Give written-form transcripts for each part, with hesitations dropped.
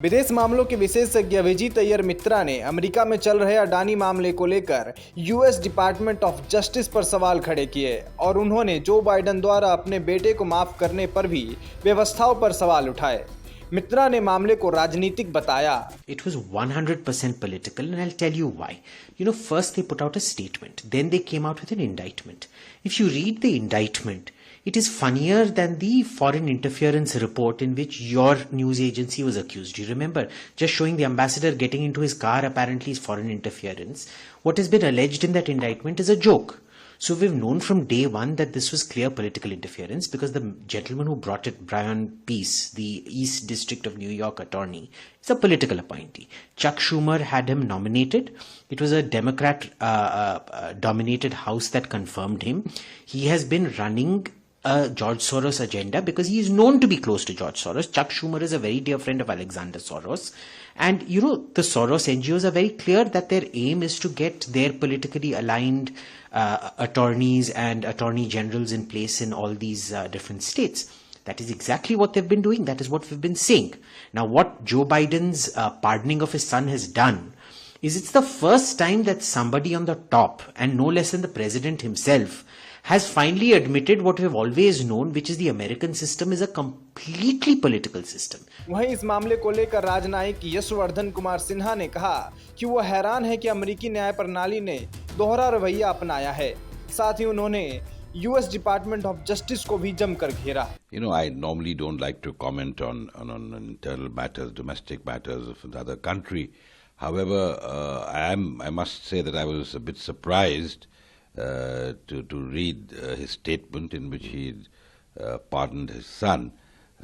विदेश मामलों के विशेषज्ञ विजित अय्यर मित्रा ने अमेरिका में चल रहे अडानी मामले को लेकर यूएस डिपार्टमेंट ऑफ जस्टिस पर सवाल खड़े किए और उन्होंने जो बाइडेन द्वारा अपने बेटे को माफ करने पर भी व्यवस्थाओं पर सवाल उठाए। मित्रा ने मामले को राजनीतिक बताया। It was 100% political, and I'll tell you why. First they put out a statement, then they came out with an indictment. If you read the indictment, it is funnier than the foreign interference report in which your news agency was accused. You remember, just showing the ambassador getting into his car apparently is foreign interference. What has been alleged in that indictment is a joke. So we've known from day one that this was clear political interference because the gentleman who brought it, Brian Peace, the East District of New York attorney, is a political appointee. Chuck Schumer had him nominated. It was a Democrat dominated House that confirmed him. He has been running a George Soros agenda because he is known to be close to George Soros. Chuck Schumer is a very dear friend of Alexander Soros. And the Soros NGOs are very clear that their aim is to get their politically aligned attorneys and attorney generals in place in all these different states. That is exactly what they've been doing. That is what we've been saying. Now, what Joe Biden's pardoning of his son has done is it's the first time that somebody on the top, and no less than the president himself, has finally admitted what we've always known, which is the American system is a completely political system. वहीं इस मामले को लेकर राजनयिक यशवर्धन कुमार सिन्हा ने कहा कि वो हैरान है कि अमेरिकी न्याय प्रणाली ने दोहरा रवैया अपनाया है। साथ ही उन्होंने यूएस डिपार्टमेंट ऑफ जस्टिस को भी जमकर घेरा। I normally don't like to comment on internal matters, domestic matters of another country. However, I must say that I was a bit surprised to read his statement in which he pardoned his son,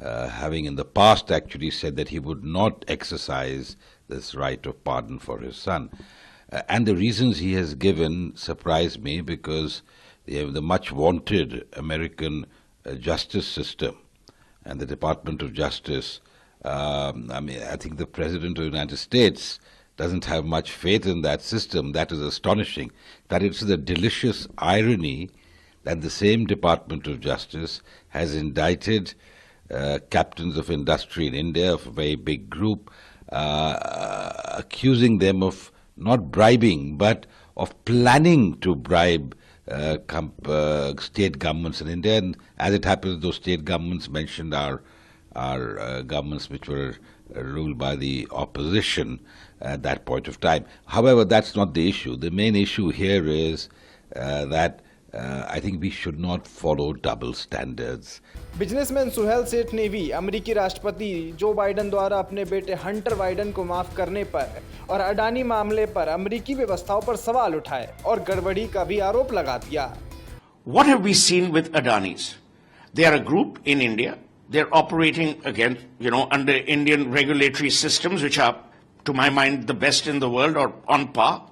having in the past actually said that he would not exercise this right of pardon for his son. And the reasons he has given surprise me because the much wanted American justice system and the Department of Justice, I think the President of the United States doesn't have much faith in that system. That is astonishing. That it's a delicious irony that the same Department of Justice has indicted captains of industry in India, of a very big group, accusing them of not bribing, but of planning to bribe state governments in India. And as it happens, those state governments mentioned are governments which were ruled by the opposition at that point of time. However, that's not the issue. The main issue here is that I think we should not follow double standards. Businessman Suhel Seth ने भी अमेरिकी राष्ट्रपति Joe Biden द्वारा अपने बेटे Hunter Biden को माफ करने पर और अडानी मामले पर अमेरिकी व्यवस्थाओं पर सवाल उठाए और गड़बड़ी का भी आरोप लगा दिया। What have we seen with Adanis? They are a group in India. They're operating again, under Indian regulatory systems, which are, to my mind, the best in the world or on par.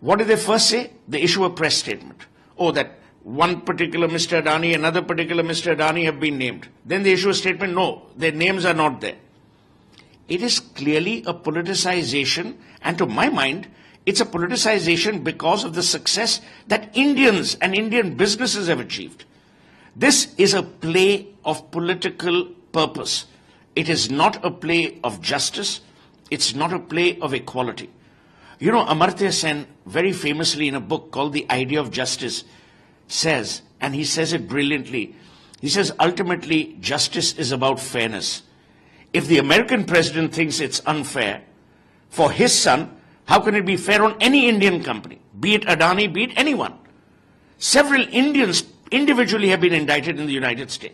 What did they first say? They issue a press statement. Oh, that one particular Mr. Adani, another particular Mr. Adani have been named. Then they issue a statement, no, their names are not there. It is clearly a politicization, and to my mind, it's a politicization because of the success that Indians and Indian businesses have achieved. This is a play of political purpose. It is not a play of justice. It's not a play of equality. Amartya Sen, very famously in a book called The Idea of Justice, says, and he says it brilliantly, he says, ultimately, justice is about fairness. If the American president thinks it's unfair for his son, how can it be fair on any Indian company, be it Adani, be it anyone? Several Indians individually have been indicted in the United States.